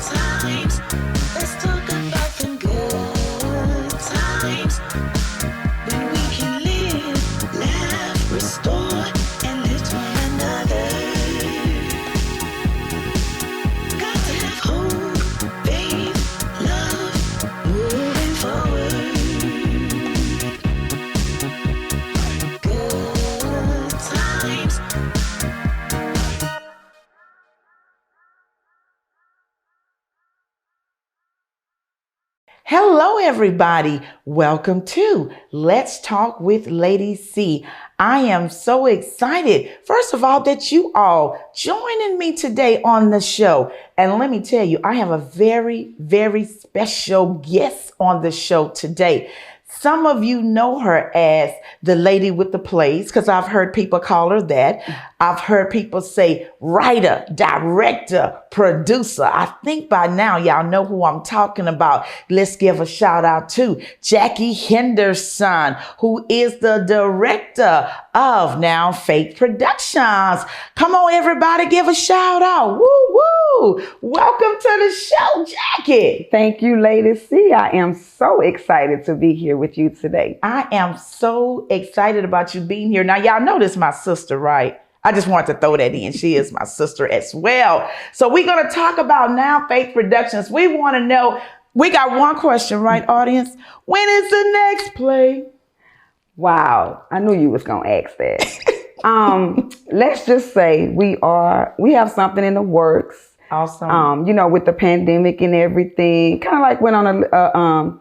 times. Let's talk about them good times. When we can live, laugh, restore, and lift one another. Got to have hope, faith, love, moving forward. Good times. Hello, everybody. Welcome to Let's Talk with Lady C. I am so excited, first of all, that you all joining me today on the show. And let me tell you, I have a very, very special guest on the show today. Some of you know her as the lady with the plays, because I've heard people call her that. I've heard people say writer, director, producer. I think by now y'all know who I'm talking about. Let's give a shout out to Jackie Henderson, who is the director of Now Faith Productions. Come on, everybody, give a shout out. Woo, woo. Welcome to the show, Jackie. Thank you, Lady C. I am so excited to be here with you today. I am so excited about you being here. Now, y'all know this is my sister, right? I just wanted to throw that in. She is my sister as well. So we're going to talk about Now Faith Productions. We want to know, we got one question, right, audience? When is the next play? Wow, I knew you was going to ask that. Let's just say we have something in the works. Awesome. With the pandemic and everything, kind of like went on a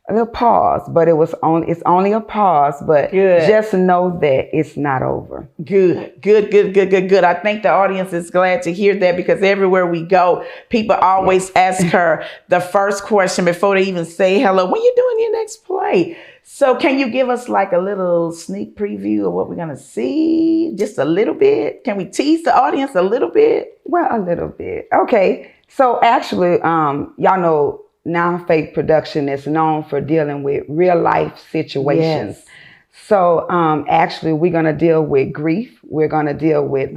little pause, but it's only a pause, but just know that it's not over. Good. I think the audience is glad to hear that, because everywhere we go, people always ask her the first question before they even say hello. When you doing your next play? So can you give us like a little sneak preview of what we're going to see? Just a little bit? Can we tease the audience a little bit? Well, a little bit. Okay. So actually, y'all know Now Faith Production is known for dealing with real life situations. Yes. So actually, we're going to deal with grief. We're going to deal with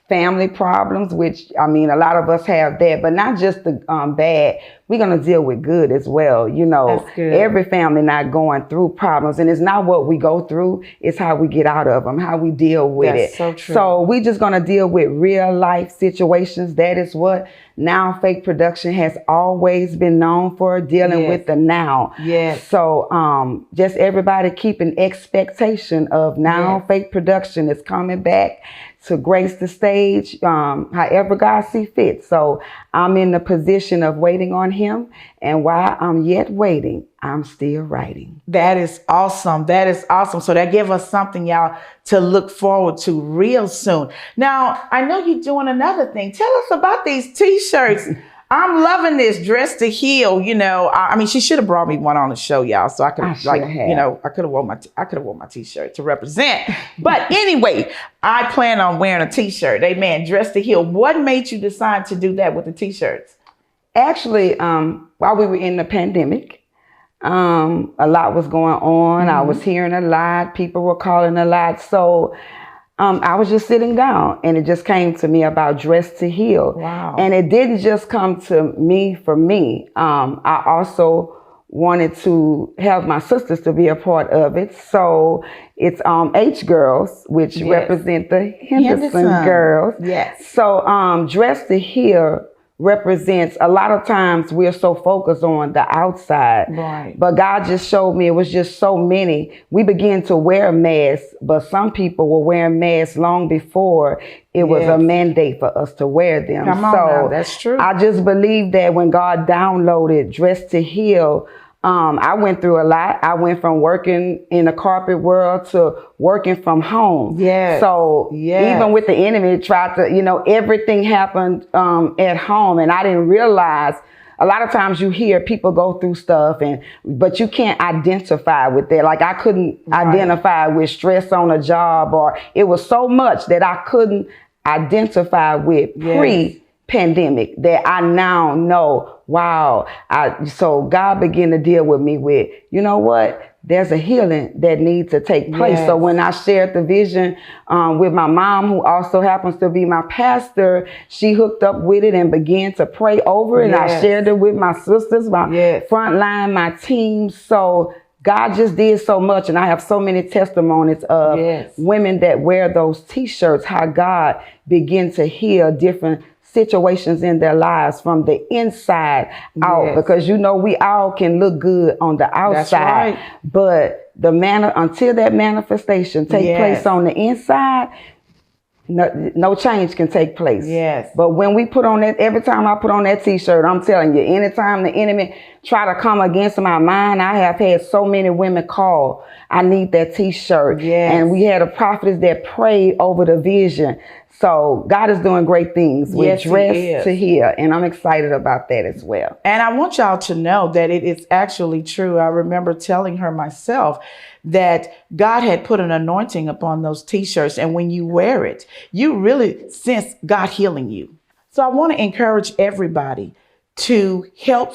family problems, which, I mean, a lot of us have that, but not just the bad. We're going to deal with good as well. That's good. Every family not going through problems, and it's not what we go through, it's how we get out of them, how we deal with That's it. so true. So we just going to deal with real life situations. That is what Now Faith Production has always been known for, dealing with the now. Yes. So just everybody keep an expectation of Now Faith Production is coming back to grace the stage, however God see fit. So I'm in the position of waiting on him, and while I'm yet waiting, I'm still writing. That is awesome. So that gives us something, y'all, to look forward to real soon. Now, I know you're doing another thing. Tell us about these t-shirts. I'm loving this Dress to Heal. I mean, she should have brought me one on the show, y'all. So I could, I could have worn my t-shirt to represent. But anyway, I plan on wearing a t-shirt. Amen. Dress to Heal. What made you decide to do that with the t-shirts? Actually, while we were in the pandemic, a lot was going on. Mm-hmm. I was hearing a lot. People were calling a lot. So I was just sitting down, and it just came to me about Dress to Heal. Wow. And it didn't just come to me for me. I also wanted to have my sisters to be a part of it. So it's H Girls, which represent the Henderson girls. Yes. So Dress to Heal represents, a lot of times we're so focused on the outside. Right. But God just showed me it was just so many. We began to wear masks, but some people were wearing masks long before it was a mandate for us to wear them. Come on now, that's true. I just believe that when God downloaded Dress to Heal, I went through a lot. I went from working in the corporate world to working from home. Yes. So even with the enemy, tried to, everything happened at home, and I didn't realize. A lot of times you hear people go through stuff, but you can't identify with that. Like I couldn't identify with stress on a job, or it was so much that I couldn't identify with pre-pandemic that I now know. Wow. So God began to deal with me with, you know what? there's a healing that needs to take place. Yes. So when I shared the vision with my mom, who also happens to be my pastor, she hooked up with it and began to pray over it. And I Yes. shared it with my sisters, my Yes. front line, my team. So God just did so much. And I have so many testimonies of Yes. women that wear those t-shirts, how God began to heal different situations in their lives from the inside out. Yes. Because we all can look good on the outside, right. but until that manifestation take Yes. place on the inside, no change can take place. Yes. But when we put on that, every time I put on that t-shirt, I'm telling you, anytime the enemy try to come against my mind, I have had so many women call, I need that t-shirt. Yes. And we had a prophetess that prayed over the vision. So God is doing great things with Yes, He Dress is. to Heal. And I'm excited about that as well. And I want y'all to know that it is actually true. I remember telling her myself that God had put an anointing upon those t-shirts. And when you wear it, you really sense God healing you. So I want to encourage everybody to help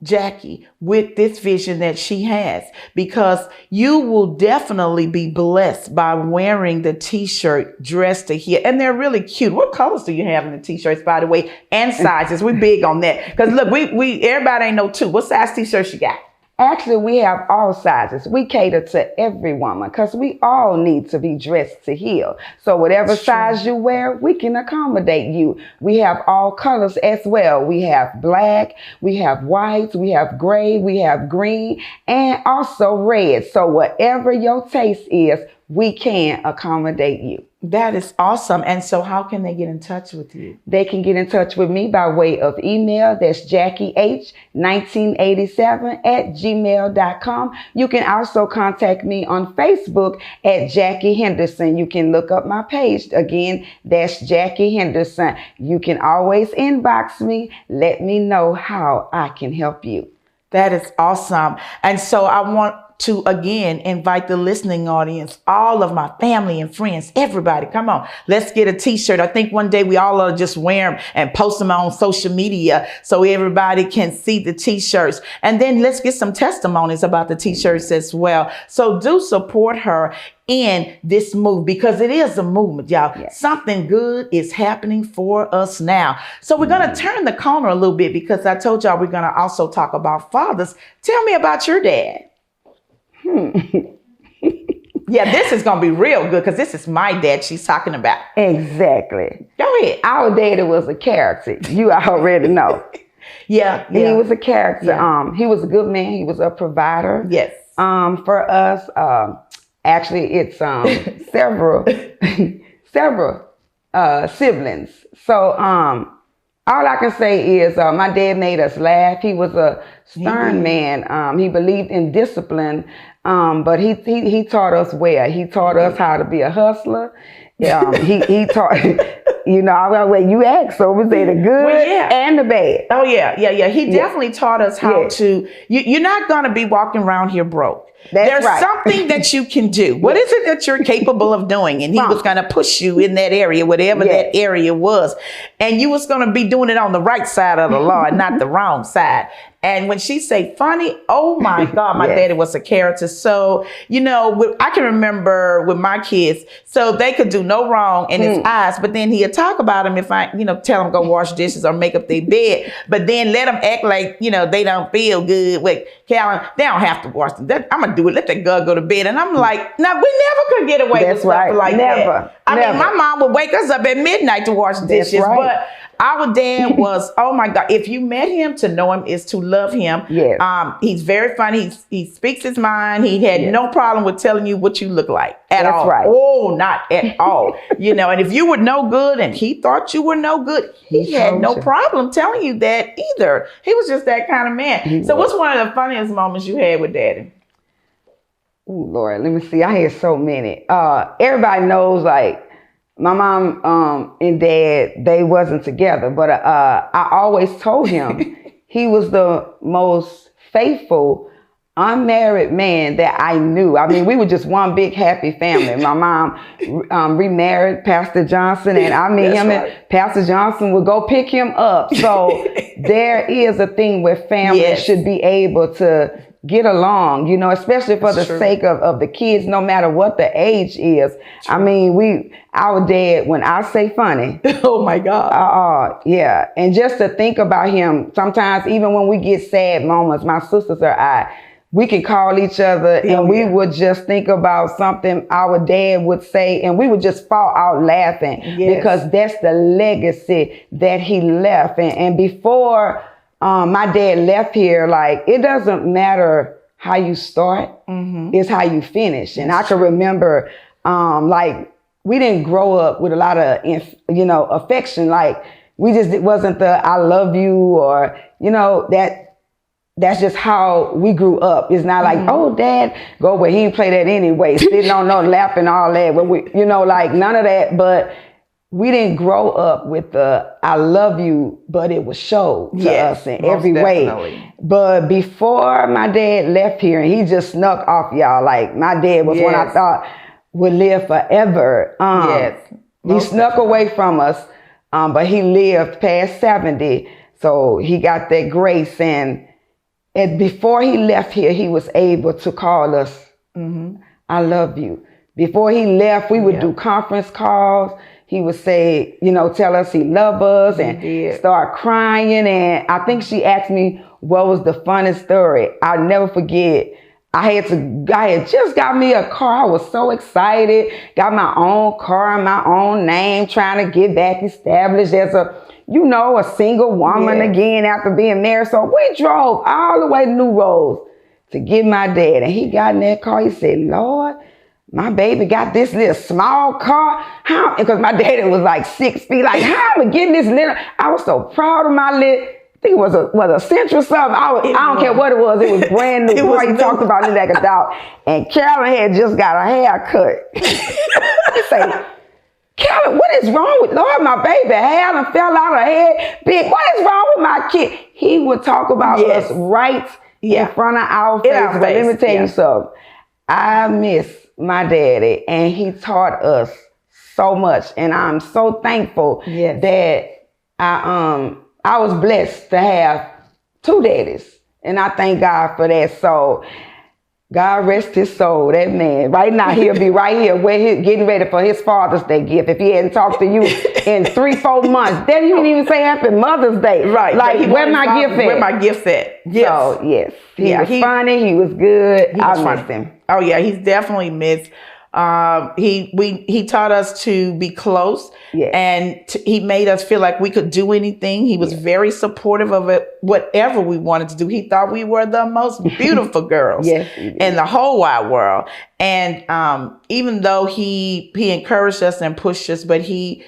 Jackie with this vision that she has, because you will definitely be blessed by wearing the t-shirt Dress to Heal. And they're really cute. What colors do you have in the t-shirts, by the way, and sizes? We're big on that, because look, we everybody ain't know too. What size t-shirts you got? Actually, we have all sizes. We cater to every woman because we all need to be dressed to heal. So whatever size you wear, we can accommodate you. We have all colors as well. We have black, we have white, we have gray, we have green, and also red. So whatever your taste is, we can accommodate you. That is awesome. And so how can they get in touch with you? They can get in touch with me by way of email. That's JackieH1987@gmail.com. You can also contact me on Facebook at Jackie Henderson. You can look up my page. Again, that's Jackie Henderson. You can always inbox me. Let me know how I can help you. That is awesome. And so I want to again invite the listening audience, all of my family and friends, everybody, come on, let's get a t-shirt. I think one day we all ought to just wear them and post them on social media so everybody can see the t-shirts. And then let's get some testimonies about the t-shirts as well. So do support her in this move, because it is a movement, y'all. Yes. Something good is happening for us now. So we're going to turn the corner a little bit, because I told y'all we're going to also talk about fathers. Tell me about your dad. Yeah, this is going to be real good, because this is my dad she's talking about. Exactly. Go ahead. Our daddy was a character. You already know. Yeah. He was a character. Yeah. He was a good man. He was a provider. Yes. For us, actually, it's several siblings. So all I can say is my dad made us laugh. He was a stern man. He believed in discipline, but he taught us well. He taught us how to be a hustler. He taught, when you ask, so we say the good and the bad. Oh, yeah. He definitely taught us how to, you're not going to be walking around here broke. There's right. something that you can do. What is it that you're capable of doing? And he was going to push you in that area, whatever that area was. And you was going to be doing it on the right side of the law and not the wrong side. And when she say funny, oh my God, my daddy was a character. So, I can remember with my kids, so they could do no wrong in his eyes, but then he'd talk about them if I, tell them go wash dishes or make up their bed, but then let them act like, they don't feel good with Callan. They don't have to wash them. I'm going to do it. Let that girl go to bed. And I'm like, no, we never could get away with stuff like that. I mean, my mom would wake us up at midnight to wash dishes, but our dad was, oh my God, if you met him, to know him is to love him. Yes. He's very funny. He speaks his mind. He had no problem with telling you what you look like at all. That's right. Oh, not at all. And if you were no good and he thought you were no good, he had no problem telling you that either. He was just that kind of man. So what's one of the funniest moments you had with Daddy? Oh, Lord, let me see. I had so many. Everybody knows, like, my mom and dad, they wasn't together, but I always told him he was the most faithful unmarried man that I knew. I mean, we were just one big happy family. My mom remarried Pastor Johnson, and I mean, and Pastor Johnson would go pick him up. So there is a thing where families should be able to get along, especially for the True. sake of the kids, no matter what the age is. I mean, our dad, when I say funny, Oh my God. yeah. And just to think about him, sometimes even when we get sad moments, my sisters or I, we can call each other and we would just think about something our dad would say, and we would just fall out laughing because that's the legacy that he left. And before my dad left here, like, it doesn't matter how you start, it's how you finish. And I can remember, like, we didn't grow up with a lot of, affection. Like, it wasn't the I love you or, that's just how we grew up. It's not like, oh, Dad, go, but he didn't play that anyway, sitting on no lap and all that. But like none of that. But we didn't grow up with the I love you, but it was showed to us in every way. But before my dad left here, and he just snuck off, y'all. Like, my dad was one I thought would live forever. He snuck away from us, but he lived past 70. So he got that grace. And before he left here, he was able to call us, I love you. Before he left, we would do conference calls. He would say, tell us he loved us and start crying. And I think she asked me, what was the funnest story? I'll never forget. I had just got me a car. I was so excited. Got my own car in my own name, trying to get back established as a single woman again after being married. So we drove all the way to New Roads to get my dad. And he got in that car. He said, Lord, my baby got this little small car. How? Because my daddy was like 6 feet. Like, how am I getting this little? I was so proud of my little, I think it was a Central something. I don't care what it was. It was brand new. Boy, he talked about it like a dog. And Carolyn had just got her hair cut. I say, Carolyn, what is wrong with Lord? My baby hair done fell out of her head. Big, what is wrong with my kid? He would talk about us right in front of our face. But let me tell you something. I miss my daddy, and he taught us so much. And I'm so thankful that I was blessed to have 2 daddies. And I thank God for that. So God rest his soul, that man. Right now, he'll be right here getting ready for his Father's Day gift. If he hadn't talked to you in 3-4 months, then he didn't even say Happy Mother's Day. Right. Like, where my gift at? Where my gift at? Yes. So, yes. He was funny. He was good. I miss him. Oh, yeah. He's definitely missed. He taught us to be close, and he made us feel like we could do anything. He was very supportive of it, whatever we wanted to do. He thought we were the most beautiful girls in the whole wide world. And even though he encouraged us and pushed us, but he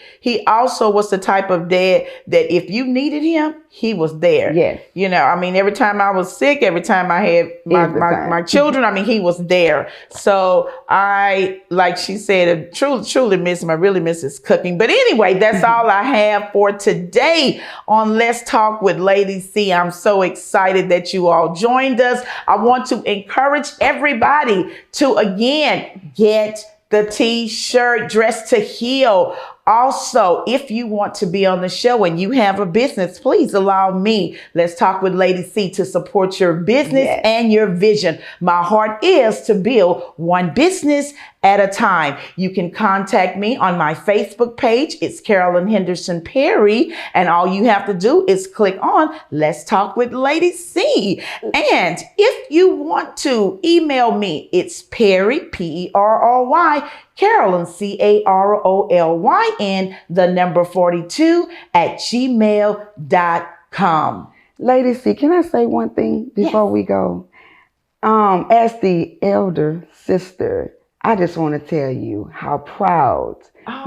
also was the type of dad that if you needed him, he was there. Yes. Every time I was sick, every time I had my children, he was there. So I, like she said, truly miss him. I really miss his cooking. But anyway, that's all I have for today on Let's Talk with Lady C. I'm so excited that you all joined us. I want to encourage everybody to, again, get the t-shirt, Dress to Heal. Also, if you want to be on the show and you have a business, please allow me, Let's Talk with Lady C, to support your business and your vision. My heart is to build one business at a time. You can contact me on my Facebook page. It's Carolyn Henderson Perry. And all you have to do is click on Let's Talk with Lady C. And if you want to email me, it's Perry, Perry, Carolyn, Carolyn, the number 42 @gmail.com. Lady C, can I say one thing before we go? As the elder sister, I just want to tell you how proud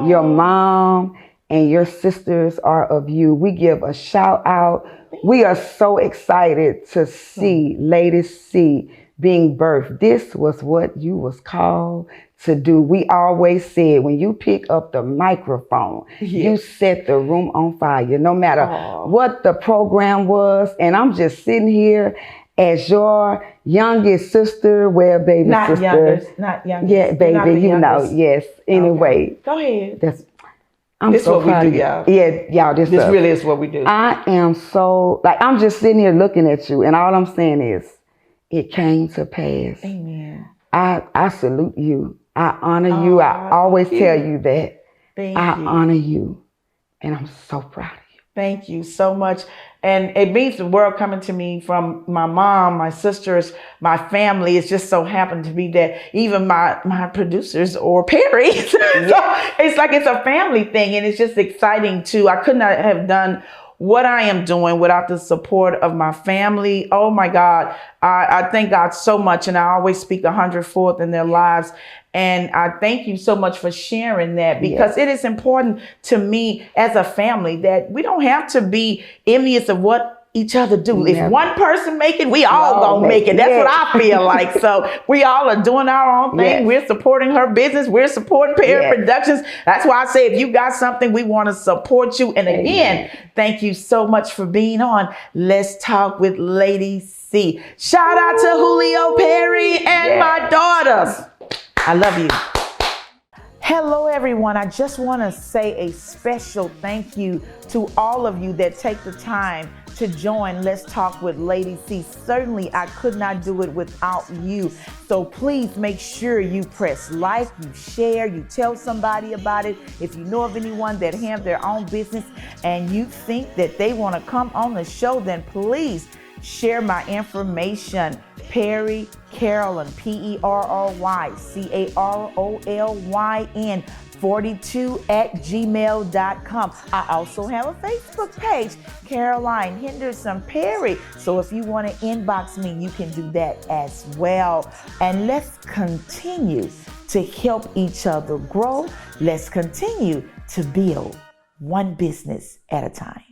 your mom and your sisters are of you. We give a shout out. We are so excited to see Lady C being birthed. This was what you was called to do. We always said when you pick up the microphone, you set the room on fire, no matter what the program was. And I'm just sitting here as your youngest sister, baby not sister. Not youngest. Yeah, baby, yes. Anyway. Go ahead. I'm this so what we proud do, of you. y'all. Yeah, y'all. This really is what we do. I am so, I'm just sitting here looking at you, and all I'm saying is, it came to pass. Amen. I salute you. I honor you. I always tell you that. Thank I you. honor you. And I'm so proud of you. Thank you so much. And it means the world coming to me from my mom, my sisters, my family. It's just so happened to be that even my producers or Perry. So it's like it's a family thing, and it's just exciting too. I could not have done what I am doing without the support of my family. Oh my God. I thank God so much. And I always speak 104th in their lives. And I thank you so much for sharing that, because it is important to me as a family that we don't have to be envious of what each other do. If one person make it, we all gonna make it. That's what I feel like. So we all are doing our own thing. We're supporting her business. We're supporting Perry Productions. That's why I say, if you got something, we want to support you. And again, thank you so much for being on Let's Talk with Lady C. Shout out to Julio Perry and my daughters. I love you. Hello, everyone. I just want to say a special thank you to all of you that take the time to join Let's Talk with Lady C. Certainly, I could not do it without you. So please make sure you press like, you share, you tell somebody about it. If you know of anyone that have their own business and you think that they want to come on the show, then please share my information. Perry Carolyn, PerryCarolyn 42@gmail.com. I also have a Facebook page, Caroline Henderson Perry. So if you want to inbox me, you can do that as well. And let's continue to help each other grow. Let's continue to build one business at a time.